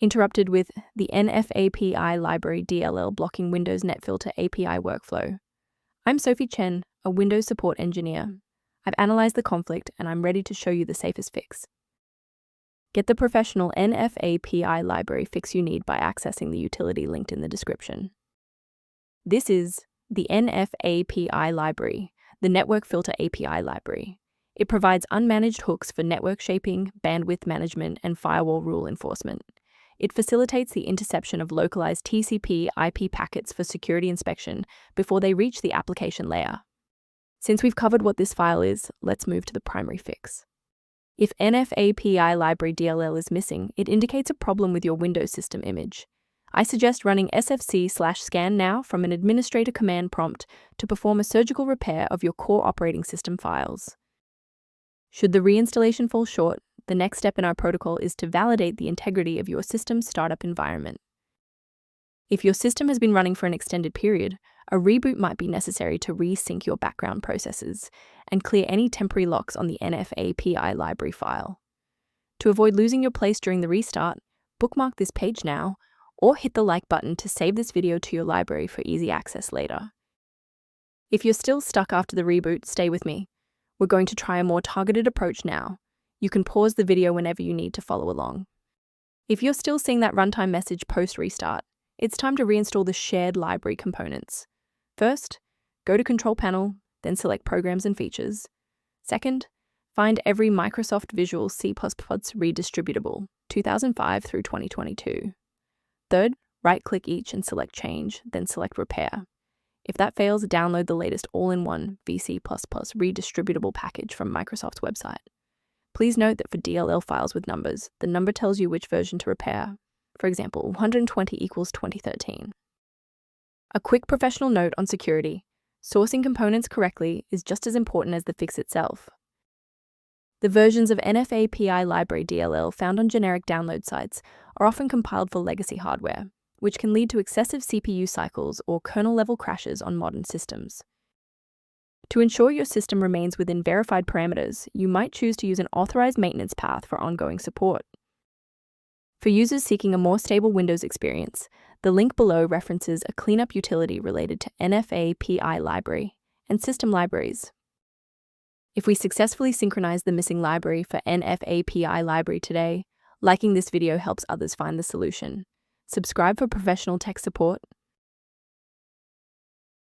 interrupted with the Nfapi Library DLL blocking Windows NetFilter API workflow. I'm Sophie Chen, a Windows support engineer. I've analyzed the conflict and I'm ready to show you the safest fix. Get the professional Nfapi library fix you need by accessing the utility linked in the description. This is the Nfapi library, the Network Filter API library. It provides unmanaged hooks for network shaping, bandwidth management, and firewall rule enforcement. It facilitates the interception of localized TCP/IP packets for security inspection before they reach the application layer. Since we've covered what this file is, let's move to the primary fix. If Nfapi Library DLL is missing, it indicates a problem with your Windows system image. I suggest running sfc/scan now from an administrator command prompt to perform a surgical repair of your core operating system files. Should the reinstallation fall short, the next step in our protocol is to validate the integrity of your system's startup environment. If your system has been running for an extended period, a reboot might be necessary to resync your background processes and clear any temporary locks on the Nfapi library file. To avoid losing your place during the restart, bookmark this page now, or hit the like button to save this video to your library for easy access later. If you're still stuck after the reboot, stay with me. We're going to try a more targeted approach now. You can pause the video whenever you need to follow along. If you're still seeing that runtime message post-restart, it's time to reinstall the shared library components. First, go to Control Panel, then select Programs and Features. Second, find every Microsoft Visual C++ redistributable, 2005 through 2022. Third, right-click each and select Change, then select Repair. If that fails, download the latest all-in-one VC++ redistributable package from Microsoft's website. Please note that for DLL files with numbers, the number tells you which version to repair. For example, 120 equals 2013. A quick professional note on security: sourcing components correctly is just as important as the fix itself. The versions of Nfapi Library DLL found on generic download sites are often compiled for legacy hardware, which can lead to excessive CPU cycles or kernel-level crashes on modern systems. To ensure your system remains within verified parameters, you might choose to use an authorized maintenance path for ongoing support. For users seeking a more stable Windows experience, the link below references a cleanup utility related to Nfapi library and system libraries. If we successfully synchronize the missing library for Nfapi library today, liking this video helps others find the solution. Subscribe for professional tech support,